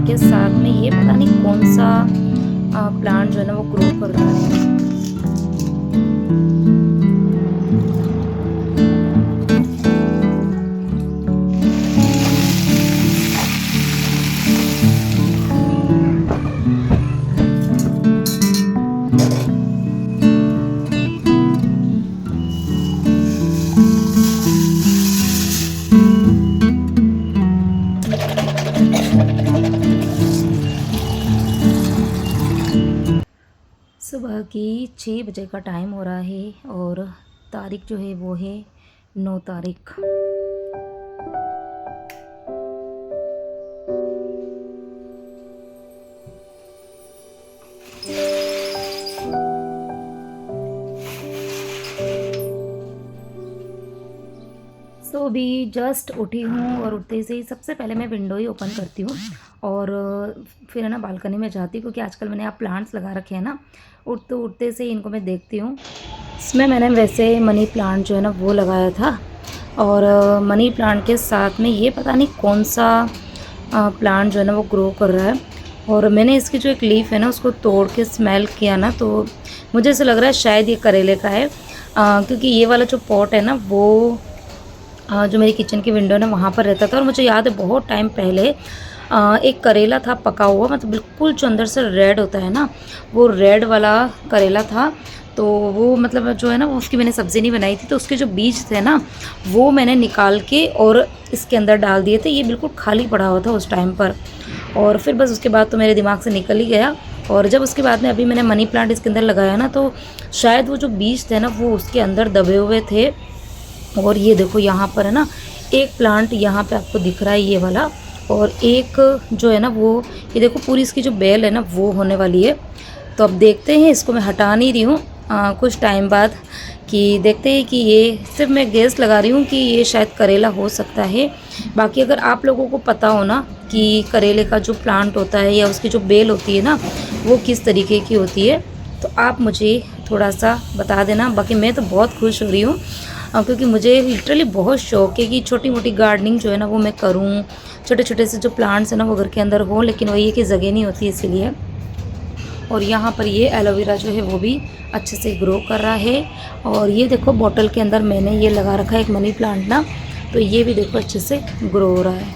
Plant के साथ में ये पता नहीं कौन सा प्लांट जो है ना वो ग्रो कर रहा है। सुबह की 6 बजे का टाइम हो रहा है और तारीख जो है वो है 9 तारीख। सो अभी जस्ट उठी हूँ और उठते से ही सबसे पहले मैं विंडो ही ओपन करती हूँ और फिर है ना बालकनी में जाती हूँ, क्योंकि आजकल मैंने यहाँ प्लांट्स लगा रखे हैं ना। उठते से ही इनको मैं देखती हूँ। इसमें मैंने वैसे मनी प्लांट जो है ना वो लगाया था, और मनी प्लांट के साथ में ये पता नहीं कौन सा प्लांट जो है ना वो ग्रो कर रहा है। और मैंने इसकी जो एक लीफ है ना उसको तोड़ के स्मेल किया ना, तो मुझे ऐसा लग रहा है शायद ये करेले का है, क्योंकि ये वाला जो पॉट है ना वो जो मेरी किचन की विंडो है ना वहाँ पर रहता था। और मुझे याद है बहुत टाइम पहले एक करेला था पका हुआ, मतलब बिल्कुल जो अंदर से रेड होता है ना, वो रेड वाला करेला था। तो वो मतलब जो है ना वो उसकी मैंने सब्ज़ी नहीं बनाई थी, तो उसके जो बीज थे ना वो मैंने निकाल के और इसके अंदर डाल दिए थे। ये बिल्कुल खाली पड़ा हुआ था उस टाइम पर, और फिर बस उसके बाद तो मेरे दिमाग से निकल ही गया। और जब उसके बाद में अभी मैंने मनी प्लांट इसके अंदर लगाया ना, तो शायद वो जो बीज थे ना वो उसके अंदर दबे हुए थे। और ये देखो यहाँ पर है ना एक प्लांट यहाँ पे आपको दिख रहा है ये वाला, और एक जो है ना वो ये देखो पूरी इसकी जो बेल है ना वो होने वाली है। तो अब देखते हैं, इसको मैं हटा नहीं रही हूँ कुछ टाइम बाद, कि देखते हैं कि ये सिर्फ मैं गेस लगा रही हूँ कि ये शायद करेला हो सकता है। बाकी अगर आप लोगों को पता हो ना कि करेले का जो प्लांट होता है या उसकी जो बेल होती है ना वो किस तरीके की होती है, तो आप मुझे थोड़ा सा बता देना। बाकी मैं तो बहुत खुश हो रही हूँ, क्योंकि मुझे लिटरली बहुत शौक है कि छोटी मोटी गार्डनिंग जो है ना वो मैं करूँ। छोटे छोटे से जो प्लांट्स हैं ना वो घर के अंदर हों, लेकिन वही है कि जगह नहीं होती इसीलिए। और यहाँ पर ये एलोवेरा जो है वो भी अच्छे से ग्रो कर रहा है। और ये देखो बॉटल के अंदर मैंने ये लगा रखा है एक मनी प्लांट ना, तो ये भी देखो अच्छे से ग्रो हो रहा है।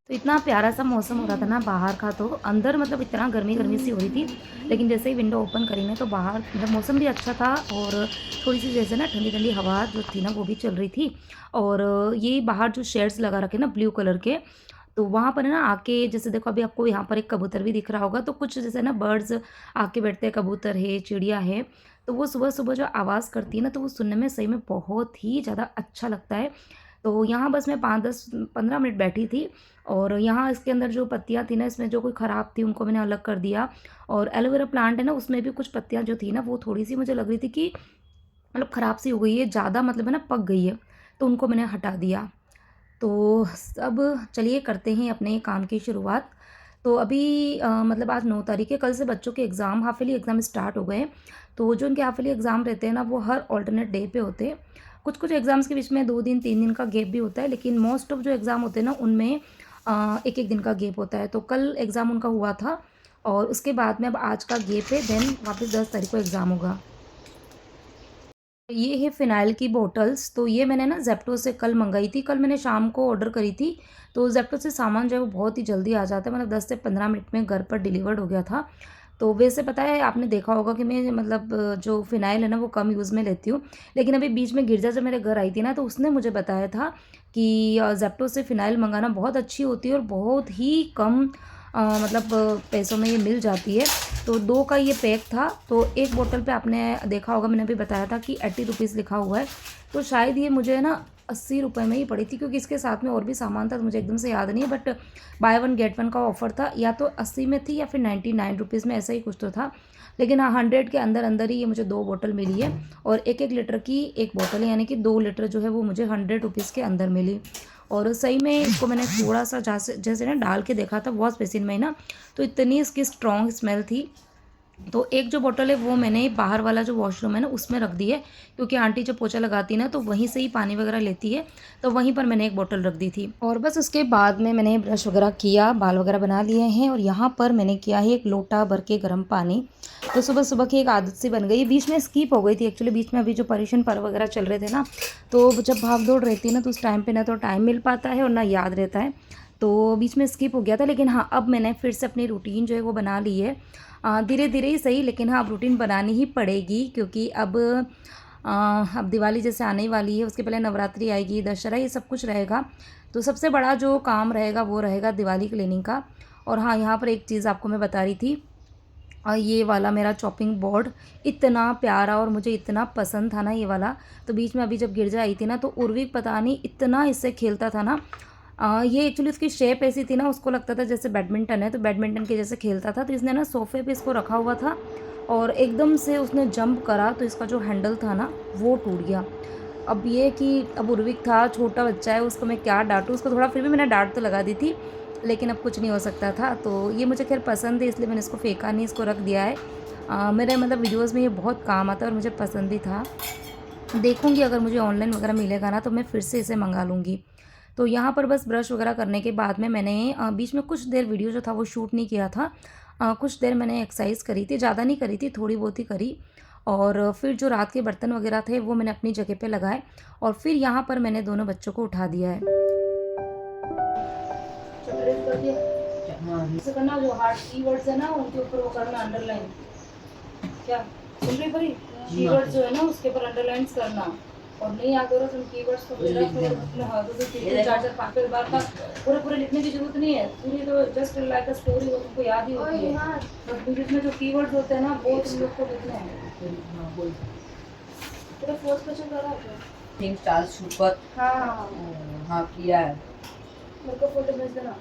तो इतना प्यारा सा मौसम हो रहा था ना बाहर का, तो अंदर मतलब इतना गर्मी गर्मी सी हो रही थी, लेकिन जैसे ही विंडो ओपन करी ना तो बाहर मतलब मौसम भी अच्छा था, और थोड़ी सी जैसे ना ठंडी ठंडी हवा जो थी ना वो भी चल रही थी। और ये बाहर जो शेड्स लगा रखे ना ब्लू कलर के, तो वहाँ पर है ना आके जैसे देखो अभी आपको यहाँ पर एक कबूतर भी दिख रहा होगा, तो कुछ जैसे ना बर्ड्स आके बैठते हैं, कबूतर है, चिड़िया है। तो वो सुबह सुबह जो आवाज़ करती है ना तो वो सुनने में सही में बहुत ही ज़्यादा अच्छा लगता है। तो यहाँ बस मैं 5-10-15 मिनट बैठी थी, और यहाँ इसके अंदर जो पत्तियाँ थी ना इसमें जो कोई ख़राब थी उनको मैंने अलग कर दिया। और एलोवेरा प्लांट है ना उसमें भी कुछ पत्तियाँ जो थी ना वो थोड़ी सी मुझे लग रही थी कि मतलब ख़राब सी हो गई है, ज़्यादा मतलब है ना पक गई है, तो उनको मैंने हटा दिया। तो अब चलिए करते हैं अपने काम की शुरुआत। तो अभी मतलब आज 9 तारीख है, कल से बच्चों के exam half yearly exam start हो गए हैं। तो जो उनके हाफ ईयरली एग्ज़ाम रहते हैं ना वो हर ऑल्टरनेट डे पे होते हैं। कुछ कुछ एग्ज़ाम्स के बीच में 2 दिन 3 दिन का गैप भी होता है, लेकिन मोस्ट ऑफ जो एग्ज़ाम होते हैं ना उनमें एक एक दिन का गैप होता है। तो कल एग्ज़ाम उनका हुआ था, और उसके बाद में अब आज का गैप है, देन वापस 10 तारीख को एग्ज़ाम होगा। ये है फ़िनाइल की बॉटल्स, तो ये मैंने ना ज़ेप्टो से कल मंगाई थी। कल मैंने शाम को ऑर्डर करी थी, तो ज़ेप्टो से सामान जो है वो बहुत ही जल्दी आ जाता है, मतलब 10 से 15 मिनट में घर पर डिलीवर्ड हो गया था। तो वैसे पता है आपने देखा होगा कि मैं मतलब जो फ़िनाइल है ना वो कम यूज़ में लेती हूँ। लेकिन अभी बीच में गिरजा जब मेरे घर आई थी ना तो उसने मुझे बताया था कि ज़ेप्टो से फ़िनाइल मंगाना बहुत अच्छी होती है और बहुत ही कम मतलब पैसों में ये मिल जाती है। तो 2 का ये पैक था, तो एक बोतल पे आपने देखा होगा मैंने अभी बताया था कि 80 रुपीज़ लिखा हुआ है। तो शायद ये मुझे ना 80 रुपए में ही पड़ी थी, क्योंकि इसके साथ में और भी सामान था तो मुझे एकदम से याद नहीं है, but by one get one का ऑफ़र था, या तो 80 में थी या फिर 99 रुपीज़ में, ऐसा ही कुछ तो था। लेकिन हाँ 100 के अंदर अंदर ही ये मुझे 2 बोतल मिली है, और 1-1 लीटर की 1 बोतल है, यानी कि 2 लीटर जो है वो मुझे 100 रुपीज़ के अंदर मिली। और सही में इसको मैंने थोड़ा-सा जैसे जैसे ना डाल के देखा था वॉश बेसिन में ना, तो इतनी इसकी स्ट्रॉन्ग स्मेल थी तो एक जो बॉटल है वो मैंने बाहर वाला जो वॉशरूम है ना उसमें रख दी है, क्योंकि आंटी जब पोछा लगाती है ना तो वहीं से ही पानी वगैरह लेती है, तो वहीं पर मैंने एक बॉटल रख दी थी। और बस उसके बाद में मैंने ब्रश वगैरह किया, बाल वगैरह बना लिए हैं और यहाँ पर मैंने किया है एक लोटा भर के गर्म पानी। तो सुबह सुबह की एक आदत सी बन गई, बीच में स्किप हो गई थी एक्चुअली, बीच में अभी जो पर्यूषण पर्व वगैरह चल रहे थे ना, तो जब भाग दौड़ रहती है ना तो उस टाइम पर ना तो टाइम मिल पाता है और ना याद रहता है, तो बीच में स्किप हो गया था। लेकिन हाँ, अब मैंने फिर से अपनी रूटीन जो है वो बना ली है, धीरे धीरे ही सही, लेकिन हाँ अब रूटीन बनानी ही पड़ेगी, क्योंकि अब दिवाली जैसे आने ही वाली है, उसके पहले नवरात्रि आएगी, दशहरा, ये सब कुछ रहेगा। तो सबसे बड़ा जो काम रहेगा वो रहेगा दिवाली क्लीनिंग का। और हाँ, यहाँ पर एक चीज़ आपको मैं बता रही थी, ये वाला मेरा चॉपिंग बोर्ड इतना प्यारा और मुझे इतना पसंद था ना ये वाला, तो बीच में अभी जब गिरजा आई थी ना तो उर्विक पता नहीं इतना इससे खेलता था ना। ये एक्चुअली उसकी शेप ऐसी थी ना, उसको लगता था जैसे बैडमिंटन है, तो बैडमिंटन के जैसे खेलता था, तो इसने ना सोफ़े पे इसको रखा हुआ था और एकदम से उसने जंप करा तो इसका जो हैंडल था ना वो टूट गया। अब ये कि अब उर्विक था, छोटा बच्चा है, उसको मैं क्या डांटूँ, उसको थोड़ा फिर भी मैंने डांट तो लगा दी थी, लेकिन अब कुछ नहीं हो सकता था। तो ये मुझे खैर पसंद है, इसलिए मैंने इसको फेंका नहीं, इसको रख दिया है। मेरे मतलब वीडियोज़ में ये बहुत काम आता है और मुझे पसंद भी था। देखूँगी अगर मुझे ऑनलाइन वगैरह मिलेगा ना तो मैं फिर से इसे मंगा लूँगी। तो यहाँ पर बस ब्रश वगैरह करने के बाद में मैंने बीच में कुछ देर वीडियो जो था वो शूट नहीं किया था। कुछ देर मैंने एक्सरसाइज करी थी, ज़्यादा नहीं करी थी, थोड़ी बहुत ही करी। और फिर जो रात के बर्तन वगैरह थे वो मैंने अपनी जगह पे लगाए और फिर यहाँ पर मैंने दोनों बच्चों को उठा दिया है। ऐसे करना, जो हार्ड कीवर्ड्स है ना उनके ऊपर वो करना अंडरलाइन। क्या सुन रही परी? कीवर्ड्स जो है ना उसके ऊपर अंडरलाइंस करना, और नहीं याद हो रहा तो कीवर्ड्स को फिर अपने हाथों से 3-4 बार का पूरे पूरे लिखने की जरूरत नहीं है, पूरी तो जस्ट लाइक अ स्टोरी वो तुमको याद ही होती है, बस बीच में जो कीवर्ड्स होते हैं ना वो तुम लोग को लिखने हैं। तेरा फोर्थ क्वेश्चन करा है? थिंक चार्ल्स शूपर। हाँ हाँ किया है। मेरे को फोटो भेज देना।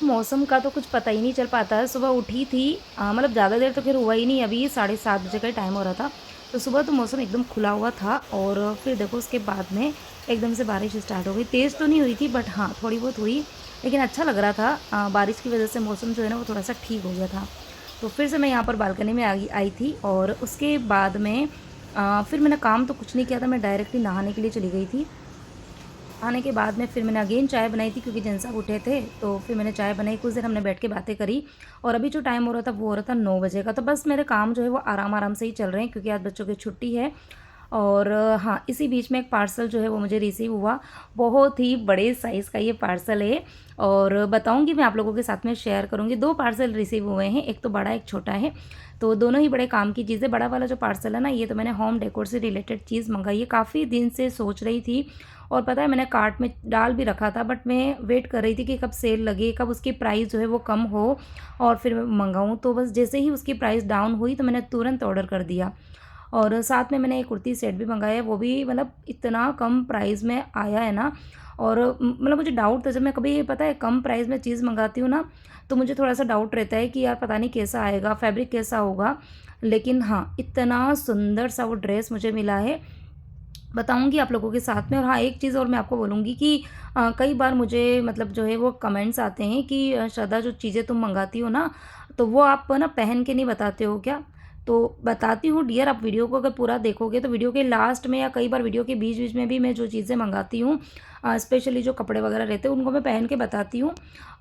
मौसम का तो कुछ पता ही नहीं चल पाता है। सुबह उठी थी, मतलब ज़्यादा देर तो फिर हुआ ही नहीं, अभी 7:30 बजे का टाइम हो रहा था। तो सुबह तो मौसम एकदम खुला हुआ था और फिर देखो उसके बाद में एकदम से बारिश स्टार्ट हो गई। तेज़ तो नहीं हुई थी बट हाँ थोड़ी बहुत हुई, लेकिन अच्छा लग रहा था। बारिश की वजह से मौसम जो है ना वो थोड़ा सा ठीक हो गया था। तो फिर से मैं यहाँ पर बालकनी में आई थी और उसके बाद में फिर मैंने काम तो कुछ नहीं किया था, मैं डायरेक्टली नहाने के लिए चली गई थी। आने के बाद में फिर मैंने अगेन चाय बनाई थी, क्योंकि जेंट्स साहब उठे थे, तो फिर मैंने चाय बनाई, कुछ देर हमने बैठ के बातें करी और अभी जो टाइम हो रहा था वो हो रहा था 9 बजे का। तो बस मेरे काम जो है वो आराम आराम से ही चल रहे हैं, क्योंकि आज बच्चों की छुट्टी है। और हाँ, इसी बीच में एक पार्सल जो है वो मुझे रिसीव हुआ, बहुत ही बड़े साइज़ का ये पार्सल है और बताऊंगी मैं आप लोगों के साथ में शेयर करूंगी। 2 पार्सल रिसीव हुए हैं, एक तो बड़ा एक छोटा है, तो दोनों ही बड़े काम की चीज़ें। बड़ा वाला जो पार्सल है ना, ये तो मैंने होम डेकोर से रिलेटेड चीज़ मंगाई है, काफ़ी दिन से सोच रही थी और पता है मैंने कार्ट में डाल भी रखा था, बट मैं वेट कर रही थी कि कब सेल लगे, कब उसकी प्राइस जो है वो कम हो और फिर मैं मंगाऊँ। तो बस जैसे ही उसकी प्राइस डाउन हुई तो मैंने तुरंत ऑर्डर कर दिया। और साथ में मैंने एक कुर्ती सेट भी मंगाया है, वो भी मतलब इतना कम प्राइस में आया है ना। और मतलब मुझे डाउट था, जब मैं कभी पता है कम प्राइस में चीज़ मंगाती हूँ ना तो मुझे थोड़ा सा डाउट रहता है कि यार पता नहीं कैसा आएगा, फैब्रिक कैसा होगा। लेकिन हाँ, इतना सुंदर सा वो ड्रेस मुझे मिला है, बताऊंगी आप लोगों के साथ में। और हाँ, एक चीज़ और मैं आपको बोलूँगी कि कई बार मुझे मतलब जो है वो कमेंट्स आते हैं कि श्रद्धा जो चीज़ें तुम मंगाती हो ना तो वो आप ना पहन के नहीं बताते हो क्या? तो बताती हूँ डियर, आप वीडियो को अगर पूरा देखोगे तो वीडियो के लास्ट में या कई बार वीडियो के बीच बीच में भी मैं जो चीज़ें मंगाती हूँ, स्पेशली जो कपड़े वगैरह रहते हैं उनको मैं पहन के बताती हूँ।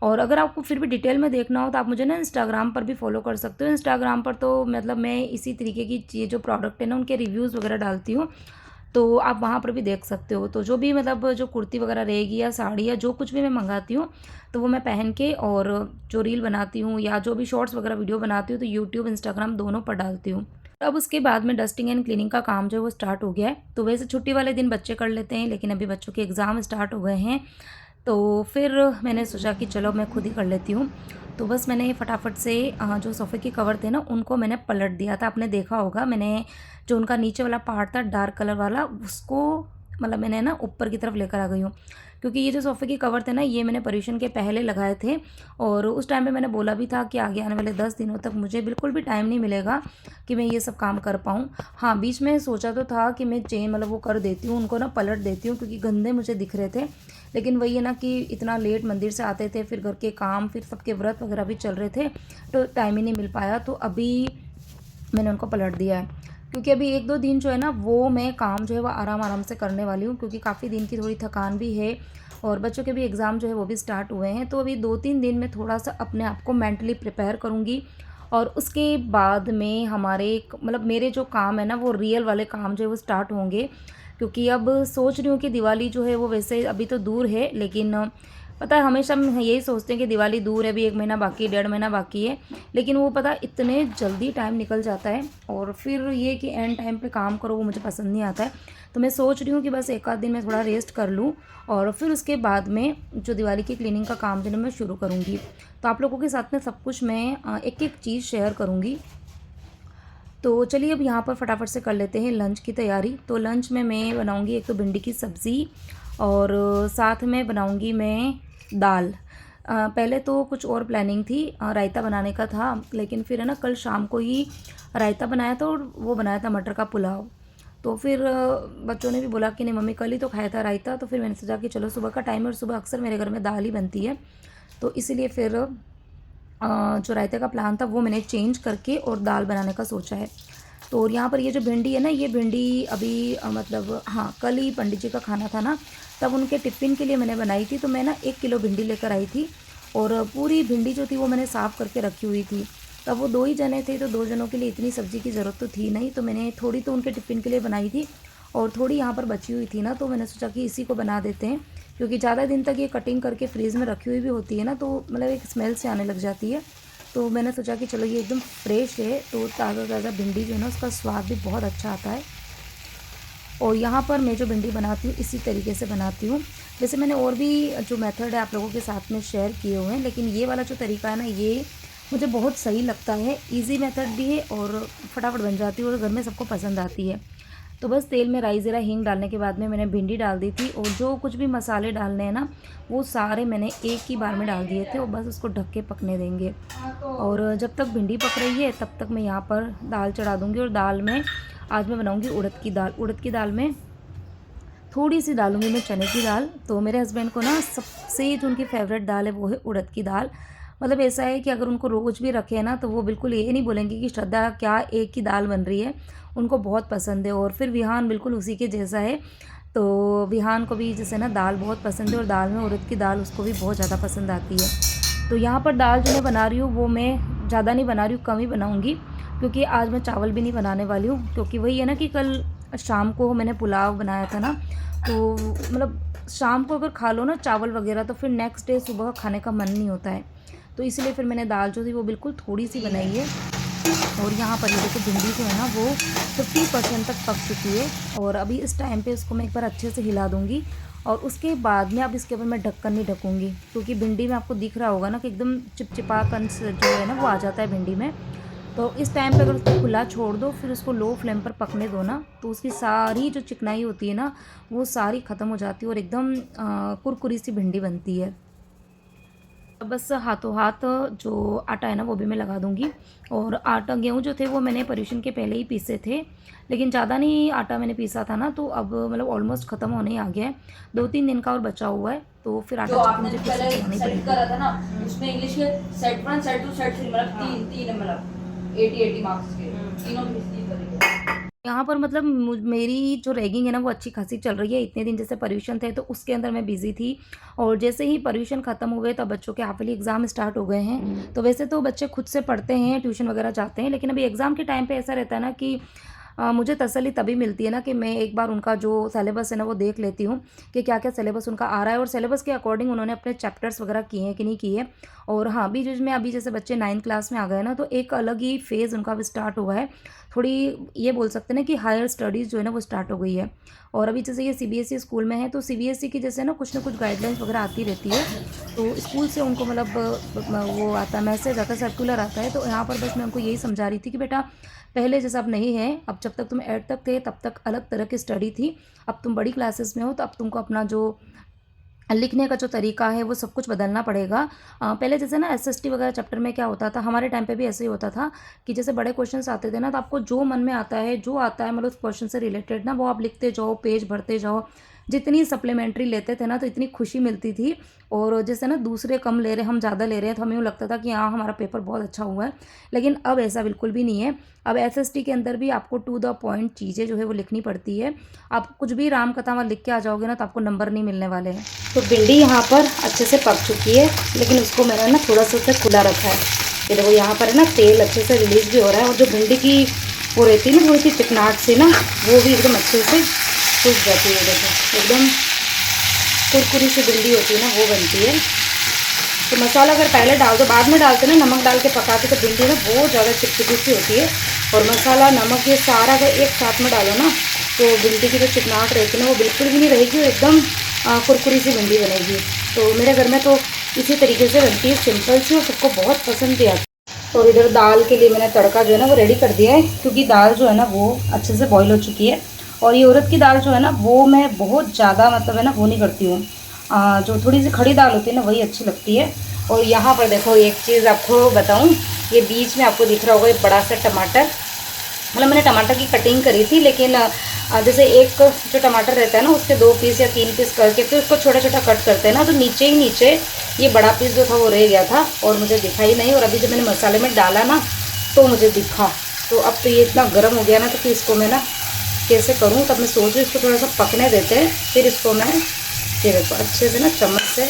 और अगर आपको फिर भी डिटेल में देखना हो तो आप मुझे ना इंस्टाग्राम पर भी फॉलो कर सकते हो। इंस्टाग्राम पर तो मतलब मैं इसी तरीके की चीज़ जो प्रोडक्ट है ना उनके रिव्यूज़ वगैरह डालती हूँ, तो आप वहाँ पर भी देख सकते हो। तो जो भी मतलब जो कुर्ती वगैरह रहेगी या साड़ी या जो कुछ भी मैं मंगाती हूँ तो वो मैं पहन के, और जो रील बनाती हूँ या जो भी शॉर्ट्स वगैरह वीडियो बनाती हूँ तो यूट्यूब इंस्टाग्राम दोनों पर डालती हूँ। अब उसके बाद में डस्टिंग एंड क्लीनिंग का काम जो है वो स्टार्ट हो गया है। तो वैसे छुट्टी वाले दिन बच्चे कर लेते हैं, लेकिन अभी बच्चों के एग्ज़ाम स्टार्ट हो गए हैं, तो फिर मैंने सोचा कि चलो मैं खुद ही कर लेती हूँ। तो बस मैंने फटाफट से जो सोफ़े के कवर थे ना उनको मैंने पलट दिया था। आपने देखा होगा मैंने जो उनका नीचे वाला पार्ट था डार्क कलर वाला उसको मतलब मैंने ना ऊपर की तरफ लेकर आ गई हूँ, क्योंकि ये जो सोफ़े के कवर थे ना ये मैंने पर्यूषण के पहले लगाए थे और उस टाइम पे मैंने बोला भी था कि आगे आने वाले 10 दिनों तक मुझे बिल्कुल भी टाइम नहीं मिलेगा कि मैं ये सब काम कर पाऊँ। हाँ, बीच में सोचा तो था कि मैं चेन मतलब वो कर देती हूँ, उनको ना पलट देती हूँ क्योंकि गंदे मुझे दिख रहे थे। लेकिन वही है ना कि इतना लेट मंदिर से आते थे, फिर घर के काम, फिर सबके व्रत वगैरह भी चल रहे थे, तो टाइम ही नहीं मिल पाया। तो अभी मैंने उनको पलट दिया है, क्योंकि अभी 1-2 दिन जो है ना वो मैं काम जो है वो आराम-आराम से करने वाली हूँ, क्योंकि काफ़ी दिन की थोड़ी थकान भी है और बच्चों के भी एग्ज़ाम जो है वो भी स्टार्ट हुए हैं। तो अभी 2-3 दिन में थोड़ा-सा अपने आप को मेंटली प्रिपेयर करूँगी और उसके बाद में हमारे मतलब मेरे जो काम है ना वो रियल वाले काम जो है वो स्टार्ट होंगे। क्योंकि अब सोच रही हूँ कि दिवाली जो है वो वैसे अभी तो दूर है, लेकिन पता है हमेशा हम यही सोचते हैं कि दिवाली दूर है, अभी 1 महीना बाकी है, 1.5 महीना बाकी है, लेकिन वो पता है इतने जल्दी टाइम निकल जाता है और फिर ये कि एंड टाइम पे काम करो वो मुझे पसंद नहीं आता है। तो मैं सोच रही हूँ कि बस 1 आध दिन मैं थोड़ा रेस्ट कर लूँ और फिर उसके बाद में जो दिवाली की क्लीनिंग का काम जो है ना मैं शुरू करूँगी। तो आप लोगों के साथ में सब कुछ मैं एक-एक चीज़ शेयर करूँगी। तो चलिए अब यहाँ पर फटाफट से कर लेते हैं लंच की तैयारी। तो लंच में मैं बनाऊँगी एक तो भिंडी की सब्ज़ी और साथ में बनाऊँगी मैं दाल। पहले तो कुछ और प्लानिंग थी, रायता बनाने का था, लेकिन फिर है ना कल शाम को ही रायता बनाया था और वो बनाया था मटर का पुलाव। तो फिर बच्चों ने भी बोला कि नहीं मम्मी कल ही तो खाया था रायता, तो फिर मैंने सोचा कि चलो सुबह का टाइम है और सुबह अक्सर मेरे घर में दाल ही बनती है। तो इसीलिए फिर जो रायते का प्लान था वो मैंने चेंज करके और दाल बनाने का सोचा है। तो और यहाँ पर ये जो भिंडी है ना ये भिंडी अभी मतलब हाँ, कल ही पंडित जी का खाना था ना, तब उनके टिफ़िन के लिए मैंने बनाई थी। तो मैं ना 1 किलो भिंडी लेकर आई थी और पूरी भिंडी जो थी वो मैंने साफ़ करके रखी हुई थी। तब वो 2 ही जने थे तो 2 जनों के लिए इतनी सब्ज़ी की ज़रूरत तो थी नहीं, तो मैंने थोड़ी तो उनके टिफ़िन के लिए बनाई थी और थोड़ी यहाँ पर बची हुई थी ना, तो मैंने सोचा कि इसी को बना देते हैं। क्योंकि ज़्यादा दिन तक ये कटिंग करके फ्रीज़ में रखी हुई भी होती है ना, तो मतलब एक स्मेल से आने लग जाती है। तो मैंने सोचा कि चलो ये एकदम फ्रेश है तो ताज़ा-ताज़ा भिंडी जो है ना उसका स्वाद भी बहुत अच्छा आता है। और यहाँ पर मैं जो भिंडी बनाती हूँ इसी तरीके से बनाती हूँ। वैसे मैंने और भी जो मेथड है आप लोगों के साथ में शेयर किए हुए हैं, लेकिन ये वाला जो तरीका है ना ये मुझे बहुत सही लगता है। ईज़ी मेथड भी है और फटाफट बन जाती है और घर में सबको पसंद आती है। तो बस तेल में राई ज़ीरा हींग डालने के बाद में मैंने भिंडी डाल दी थी और जो कुछ भी मसाले डालने हैं ना वो सारे मैंने एक ही बार में डाल दिए थे और बस उसको ढक के पकने देंगे। और जब तक भिंडी पक रही है तब तक मैं यहाँ पर दाल चढ़ा दूँगी और दाल में आज मैं बनाऊँगी उड़द की दाल। उड़द की दाल में थोड़ी सी डालूँगी मैं चने की दाल। तो मेरे हस्बैंड को ना सबसे जो उनकी फ़ेवरेट दाल है वो है उड़द की दाल। मतलब ऐसा है कि अगर उनको रोज़ भी रखें ना तो वो बिल्कुल ये नहीं बोलेंगे कि श्रद्धा क्या एक ही दाल बन रही है, उनको बहुत पसंद है। और फिर विहान बिल्कुल उसी के जैसा है, तो विहान को भी जैसे ना दाल बहुत पसंद है और दाल में उड़द की दाल उसको भी बहुत ज़्यादा पसंद आती है। तो यहाँ पर दाल जो मैं बना रही हूँ वो मैं ज़्यादा नहीं बना रही हूँ, कम ही बनाऊँगी, क्योंकि आज मैं चावल भी नहीं बनाने वाली हूँ। क्योंकि वही है ना कि कल शाम को मैंने पुलाव बनाया था ना, तो मतलब शाम को अगर खा लो ना चावल वगैरह तो फिर नेक्स्ट डे सुबह खाने का मन नहीं होता है। तो इसलिए फिर मैंने दाल जो थी वो बिल्कुल थोड़ी सी बनाई है। और यहाँ पर ये देखो भिंडी जो है ना वो 50% तक पक चुकी है और अभी इस टाइम पे इसको मैं एक बार अच्छे से हिला दूँगी और उसके बाद में अब इसके ऊपर मैं ढक्कन नहीं ढकूँगी, क्योंकि भिंडी में आपको दिख रहा होगा ना कि एकदम चिपचिपापन जो है ना वो आ जाता है भिंडी में। तो इस टाइम पे अगर उसको खुला छोड़ दो फिर उसको लो फ्लेम पर पकने दो ना, तो उसकी सारी जो चिकनाई होती है ना वो सारी ख़त्म हो जाती है और एकदम कुरकुरी सी भिंडी बनती है। अब बस हाथों हाथ जो आटा है ना वो भी मैं लगा दूँगी। और आटा गेहूँ जो थे वो मैंने पर्यूषण के पहले ही पीसे थे, लेकिन ज़्यादा नहीं आटा मैंने पीसा था ना, तो अब मतलब ऑलमोस्ट ख़त्म होने ही आ गया है। 2-3 दिन का और बचा हुआ है, तो फिर जो आटा चक्की आपने मुझे फिर से पहले चलानी सेट पड़ेगी। करा था ना उसमें इंग्लिश के सेट 1 सेट 2 सेट 3 मतलब तीन तीन मतलब 80 मार्क्स के तीनों की हिस्ट्री करेंगे। यहाँ पर मतलब मेरी जो रैगिंग है ना वो अच्छी खासी चल रही है। इतने दिन जैसे पर्यूषण थे तो उसके अंदर मैं बिज़ी थी और जैसे ही पर्यूषण ख़त्म हो गए तब बच्चों के हाफ ईयरली एग्ज़ाम स्टार्ट हो गए हैं। तो वैसे तो बच्चे खुद से पढ़ते हैं, ट्यूशन वगैरह जाते हैं, लेकिन अभी एग्ज़ाम के टाइम पे ऐसा रहता है ना कि मुझे तसल्ली तभी मिलती है ना कि मैं एक बार उनका जो सिलेबस है ना वो देख लेती हूँ कि क्या-क्या सिलेबस उनका आ रहा है और सिलेबस के अकॉर्डिंग उन्होंने अपने चैप्टर्स वगैरह किए हैं कि नहीं किए। और हाँ, बीच-बीच में अभी जैसे बच्चे 9th क्लास में आ गए ना तो एक अलग ही फ़ेज़ उनका अब स्टार्ट हुआ है। थोड़ी ये बोल सकते हैं ना कि हायर स्टडीज़ जो है ना वो स्टार्ट हो गई है। और अभी जैसे ये सीबीएसई स्कूल में है तो सीबीएसई की जैसे ना कुछ गाइडलाइंस वगैरह आती रहती है। तो स्कूल से उनको मतलब वो आता है, मैसेज आता है, सर्कुलर आता है। तो यहाँ पर बस मैं उनको यही समझा रही थी कि बेटा पहले जैसा अब नहीं है, अब जब तक तुम 8 तक थे तब तक अलग तरह की स्टडी थी, अब तुम बड़ी क्लासेस में हो तो अब तुमको अपना जो लिखने का जो तरीका है वो सब कुछ बदलना पड़ेगा। पहले जैसे ना एसएसटी वगैरह चैप्टर में क्या होता था, हमारे टाइम पे भी ऐसे ही होता था कि जैसे बड़े क्वेश्चंस आते थे ना, तो आपको जो मन में आता है, जो आता है मतलब उस क्वेश्चन से रिलेटेड ना, वो आप लिखते जाओ, पेज भरते जाओ। जितनी सप्लीमेंट्री लेते थे ना तो इतनी खुशी मिलती थी। और जैसे ना दूसरे कम ले रहे, हम ज़्यादा ले रहे हैं, तो हमें यूँ लगता था कि हाँ हमारा पेपर बहुत अच्छा हुआ है। लेकिन अब ऐसा बिल्कुल भी नहीं है। अब एसएसटी के अंदर भी आपको टू द पॉइंट चीज़ें जो है वो लिखनी पड़ती है। आप कुछ भी राम कथा में लिख के आ जाओगे ना तो आपको नंबर नहीं मिलने वाले हैं। तो भिंडी यहाँ पर अच्छे से पक चुकी है, लेकिन उसको मैंने ना थोड़ा सा उसे खुला रखा है। ये देखो यहाँ पर है ना तेल अच्छे से रिलीज भी हो रहा है, और जो भिंडी की वो रहती है ना थोड़ी सी चिकनाहट से ना, वो भी एकदम अच्छे से सूख जाती है। देखो एकदम कुरकुरी सी भिंडी होती है ना, वो बनती है। तो मसाला अगर पहले डाल दो, बाद में डालते ना नमक डाल के पकाते, तो भिंडी ना बहुत ज़्यादा चिपचिपी सी होती है। और मसाला नमक ये सारा अगर एक साथ में डालो ना, तो भिंडी की जो चिकनाहट रहती है ना वो बिल्कुल भी नहीं रहेगी, और एकदम कुरकुरी सी भिंडी बनेगी। तो मेरे घर में तो इसी तरीके से बनती है, सिंपल सी, और सबको बहुत पसंद भी आती है। और इधर दाल के लिए मैंने तड़का जो है ना वो रेडी कर दिया है, क्योंकि दाल जो है ना वो अच्छे से बॉईल हो चुकी है। और ये उड़द की दाल जो है ना वो मैं बहुत ज़्यादा मतलब है ना वो नहीं करती हूँ, जो थोड़ी सी खड़ी दाल होती है ना वही अच्छी लगती है। और यहाँ पर देखो एक चीज़ आपको बताऊँ, ये बीच में आपको दिख रहा होगा एक बड़ा सा टमाटर, मतलब मैंने टमाटर की कटिंग करी थी, लेकिन जैसे एक जो टमाटर रहता है ना उसके 2 पीस या 3 पीस करके फिर उसको छोटा छोटा कट करते हैं ना, तो नीचे ही नीचे ये बड़ा पीस जो था वो रह गया था और मुझे दिखाई नहीं। और अभी जब मैंने मसाले में डाला ना तो मुझे दिखा। तो अब तो ये इतना गर्म हो गया ना, तो फिर इसको मैं ना कैसे करूँ, तब मैं सोच रही हूँ इसको थोड़ा सा पकने देते हैं, फिर इसको मैं ये देखो अच्छे से ना चम्मच से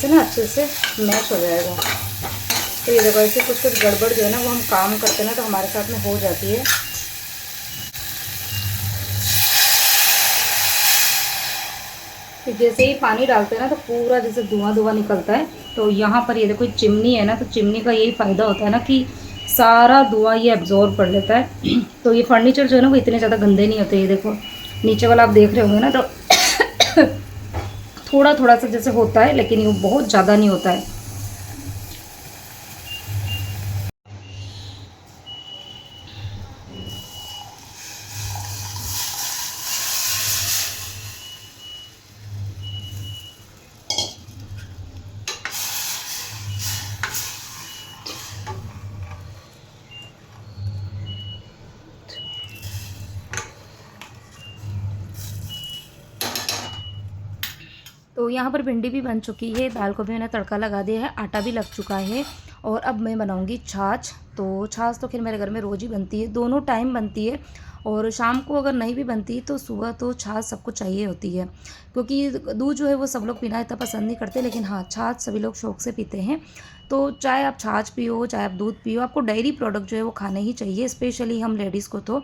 ना अच्छे से मैश हो जाएगा। तो ये देखो ऐसे कुछ कुछ गड़बड़ जो है ना वो हम काम करते हैं ना तो हमारे साथ में हो जाती है। तो जैसे ही पानी डालते हैं ना तो पूरा जैसे धुआं धुआं निकलता है। तो यहाँ पर ये देखो चिमनी है ना, तो चिमनी का यही फ़ायदा होता है ना कि सारा धुआं ये एब्जॉर्ब कर लेता है। तो ये फर्नीचर जो है ना वो इतने ज़्यादा गंदे नहीं होते। ये देखो नीचे वाला आप देख रहे होंगे ना, तो थोड़ा थोड़ा सा जैसे होता है, लेकिन ये बहुत ज़्यादा नहीं होता है। तो यहाँ पर भिंडी भी बन चुकी है, दाल को भी मैंने तड़का लगा दिया है, आटा भी लग चुका है। और अब मैं बनाऊँगी छाछ। तो छाछ तो खैर मेरे घर में रोज़ ही बनती है, दोनों टाइम बनती है। और शाम को अगर नहीं भी बनती तो सुबह तो छाछ सबको चाहिए होती है, क्योंकि दूध जो है वो सब लोग पीना इतना पसंद नहीं करते, लेकिन हाँ छाछ सभी लोग शौक से पीते हैं। तो चाहे आप छाछ पियो चाहे आप दूध पियो, आपको डेयरी प्रोडक्ट जो है वो खाने ही चाहिए। स्पेशली हम लेडीज़ को तो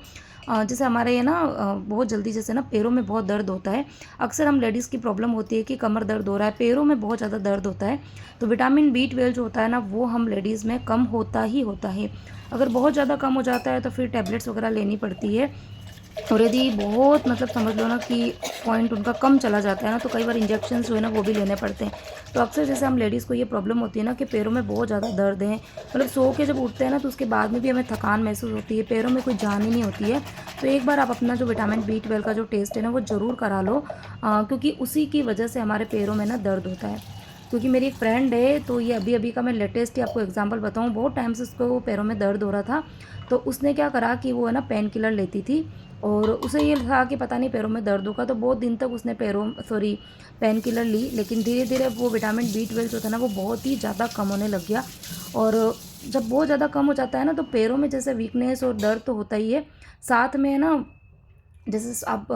जैसे हमारे ये ना बहुत जल्दी जैसे ना पैरों में बहुत दर्द होता है। अक्सर हम लेडीज़ की प्रॉब्लम होती है कि कमर दर्द हो रहा है, पैरों में बहुत ज़्यादा दर्द होता है। तो विटामिन B12 जो होता है ना वो हम लेडीज़ में कम होता ही होता है। अगर बहुत ज़्यादा कम हो जाता है तो फिर टैबलेट्स वगैरह लेनी पड़ती है। और यदि बहुत मतलब समझ लो ना कि पॉइंट उनका कम चला जाता है ना, तो कई बार इंजेक्शंस जो है ना वो भी लेने पड़ते हैं। तो अक्सर जैसे हम लेडीज़ को ये प्रॉब्लम होती है ना कि पैरों में बहुत ज़्यादा दर्द है, मतलब सो के जब उठते हैं ना तो उसके बाद में भी हमें थकान महसूस होती है, पैरों में कोई जान ही नहीं होती है। तो एक बार आप अपना जो विटामिन B12 का जो टेस्ट है ना वो ज़रूर करा लो, क्योंकि उसी की वजह से हमारे पैरों में ना दर्द होता है। क्योंकि मेरी एक फ्रेंड है, तो ये अभी अभी का मैं लेटेस्ट ही आपको एग्जांपल बताऊँ, बहुत टाइम से उसको पैरों में दर्द हो रहा था। तो उसने क्या करा कि वो है ना पेन किलर लेती थी, और उसे ये था कि पता नहीं पैरों में दर्द होगा, तो बहुत दिन तक उसने पेन किलर ली, लेकिन धीरे धीरे वो विटामिन B12 जो था ना वो बहुत ही ज़्यादा कम होने लग गया। और जब बहुत ज़्यादा कम हो जाता है ना तो पैरों में जैसे वीकनेस और दर्द तो होता ही है, साथ में है ना जैसे आप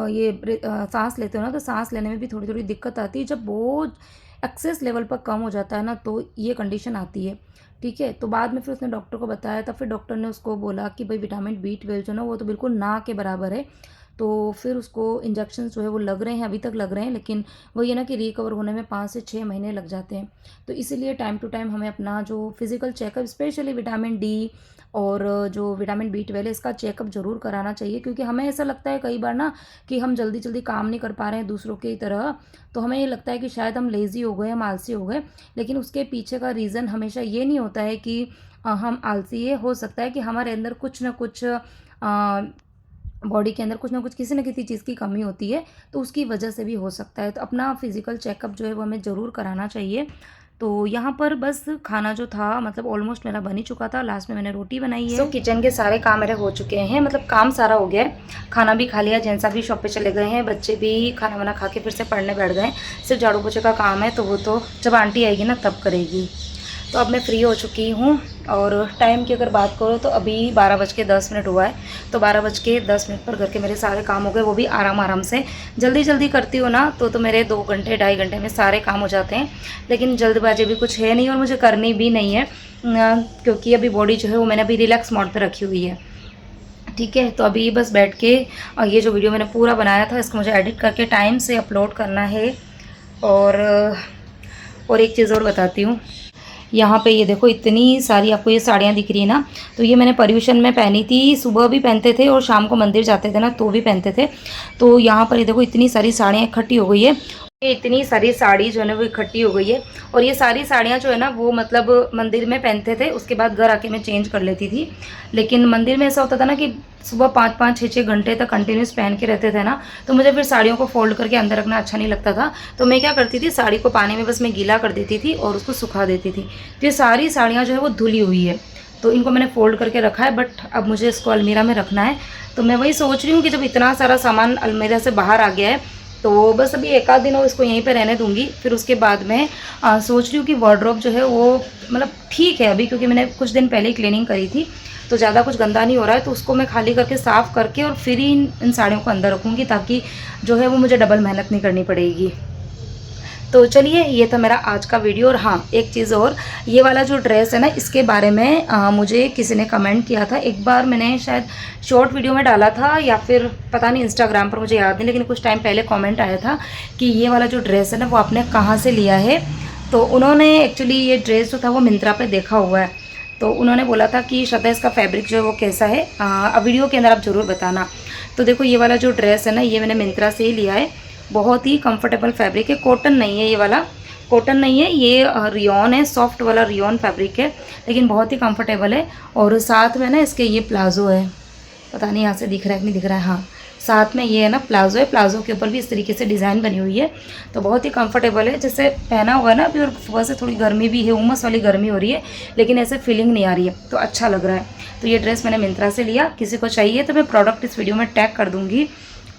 सांस लेते हो ना तो सांस लेने में भी थोड़ी थोड़ी दिक्कत आती है। जब बहुत एक्सेस लेवल पर कम हो जाता है ना तो ये कंडीशन आती है। ठीक है, तो बाद में फिर उसने डॉक्टर को बताया, तब फिर डॉक्टर ने उसको बोला कि भाई विटामिन B12 जो ना वो तो बिल्कुल ना के बराबर है। तो फिर उसको इंजेक्शन जो है वो लग रहे हैं, अभी तक लग रहे हैं, लेकिन वही है ना कि रिकवर होने में 5 से 6 महीने लग जाते हैं। तो इसीलिए टाइम टू टाइम हमें अपना जो physical checkup, specially vitamin D और जो विटामिन B12 है इसका चेकअप ज़रूर कराना चाहिए। क्योंकि हमें ऐसा लगता है कई बार ना कि हम जल्दी जल्दी काम नहीं कर पा रहे हैं दूसरों की तरह, तो हमें ये लगता है कि शायद हम लेज़ी हो गए, हम आलसी हो गए। लेकिन उसके पीछे का रीज़न हमेशा ये नहीं होता है कि हम आलसी है, हो सकता है कि हमारे अंदर कुछ ना कुछ बॉडी के अंदर कुछ ना कुछ किसी न किसी चीज़ की कमी होती है, तो उसकी वजह से भी हो सकता है। तो अपना फिज़िकल चेकअप जो है वो हमें ज़रूर कराना चाहिए। तो यहाँ पर बस खाना जो था मतलब ऑलमोस्ट मेरा बन ही चुका था, लास्ट में मैंने रोटी बनाई है। किचन के सारे काम मेरे हो चुके हैं, मतलब काम सारा हो गया है। खाना भी खा लिया, जेंट्स भी शॉप पे चले गए हैं, बच्चे भी खाना वाना खा के फिर से पढ़ने बैठ गए। सिर्फ झाड़ू पोछे का काम है, तो वो तो जब आंटी आएगी ना तब करेगी। तो अब मैं फ्री हो चुकी हूँ और टाइम की अगर बात करो तो अभी 12:10 हुआ है। तो 12:10 पर घर के मेरे सारे काम हो गए, वो भी आराम से। जल्दी जल्दी करती हूँ ना तो मेरे 2 घंटे 2.5 घंटे में सारे काम हो जाते हैं। लेकिन जल्दबाजी भी कुछ है नहीं और मुझे करनी भी नहीं है, क्योंकि अभी बॉडी जो है वो मैंने अभी रिलैक्स मोड पर रखी हुई है। ठीक है, तो अभी बस बैठ के ये जो वीडियो मैंने पूरा बनाया था इसको मुझे एडिट करके टाइम से अपलोड करना है। और एक चीज़ और बताती हूँ, यहाँ पे ये देखो इतनी सारी आपको ये साड़ियाँ दिख रही है ना, तो ये मैंने पर्यूषण में पहनी थी। सुबह भी पहनते थे और शाम को मंदिर जाते थे ना तो भी पहनते थे। तो यहाँ पर ये देखो इतनी सारी साड़ियाँ इकट्ठी हो गई है। ये इतनी सारी साड़ी जो है ना वो इकट्ठी हो गई है। और ये सारी साड़ियाँ जो है ना वो मतलब मंदिर में पहनते थे, उसके बाद घर आके मैं चेंज कर लेती थी। लेकिन मंदिर में ऐसा होता था ना कि सुबह 5-5, 6-6 घंटे तक कंटिन्यूस पहन के रहते थे ना, तो मुझे फिर साड़ियों को फोल्ड करके अंदर रखना अच्छा नहीं लगता था। तो मैं क्या करती थी, साड़ी को पानी में बस मैं गीला कर देती थी और उसको सुखा देती थी। तो ये सारी साड़ियाँ जो है वो धुली हुई है, तो इनको मैंने फ़ोल्ड करके रखा है। बट अब मुझे इसको अलमीरा में रखना है। तो मैं वही सोच रही हूँ कि जब इतना सारा सामान अलमीरा से बाहर आ गया है तो बस अभी 1 आध दिन और इसको यहीं पे रहने दूंगी। फिर उसके बाद में सोच रही हूँ कि वार्डरोब जो है वो मतलब ठीक है अभी, क्योंकि मैंने कुछ दिन पहले ही क्लीनिंग करी थी तो ज़्यादा कुछ गंदा नहीं हो रहा है। तो उसको मैं खाली करके साफ़ करके और फिर ही इन साड़ियों को अंदर रखूँगी, ताकि जो है वो मुझे डबल मेहनत नहीं करनी पड़ेगी। तो चलिए, ये था मेरा आज का वीडियो। और हाँ, एक चीज़ और, ये वाला जो ड्रेस है ना इसके बारे में मुझे किसी ने कमेंट किया था। एक बार मैंने शायद शॉर्ट वीडियो में डाला था या फिर पता नहीं इंस्टाग्राम पर, मुझे याद नहीं, लेकिन कुछ टाइम पहले कमेंट आया था कि ये वाला जो ड्रेस है ना वो आपने कहाँ से लिया है। तो उन्होंने एक्चुअली ये ड्रेस जो था वो मिंत्रा पर देखा हुआ है। तो उन्होंने बोला था कि श्रद्धा इसका फैब्रिक जो है वो कैसा है, अब वीडियो के अंदर आप ज़रूर बताना। तो देखो ये वाला जो ड्रेस है ना ये मैंने मिंत्रा से ही लिया है। बहुत ही कंफर्टेबल फैब्रिक है, कॉटन नहीं है, ये वाला कॉटन नहीं है, ये रियॉन है, सॉफ्ट वाला रियॉन फैब्रिक है, लेकिन बहुत ही कंफर्टेबल है। और साथ में ना इसके ये प्लाजो है, पता नहीं यहाँ से दिख रहा है कि नहीं दिख रहा है, हाँ साथ में ये है ना प्लाजो है। प्लाजो के ऊपर भी इस तरीके से डिज़ाइन बनी हुई है, तो बहुत ही कंफर्टेबल है। जैसे पहना हुआ है ना अभी, और सुबह से थोड़ी गर्मी भी है, उमस वाली गर्मी हो रही है, लेकिन ऐसे फीलिंग नहीं आ रही है, तो अच्छा लग रहा है। तो ये ड्रेस मैंने मिंत्रा से लिया। किसी को चाहिए तो मैं प्रोडक्ट इस वीडियो में टैग कर दूँगी।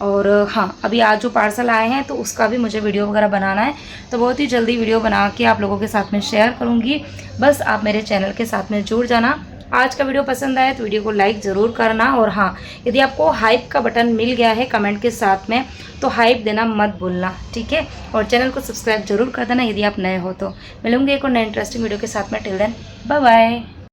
और हाँ, अभी आज जो पार्सल आए हैं तो उसका भी मुझे वीडियो वगैरह बनाना है, तो बहुत ही जल्दी वीडियो बना के आप लोगों के साथ में शेयर करूँगी। बस आप मेरे चैनल के साथ में जुड़ जाना। आज का वीडियो पसंद आया तो वीडियो को लाइक ज़रूर करना। और हाँ, यदि आपको हाइप का बटन मिल गया है कमेंट के साथ में तो हाइप देना मत भूलना, ठीक है। और चैनल को सब्सक्राइब जरूर कर देना यदि आप नए हो तो। मिलूंगे एक और नए इंटरेस्टिंग वीडियो के साथ में। Till then bye bye.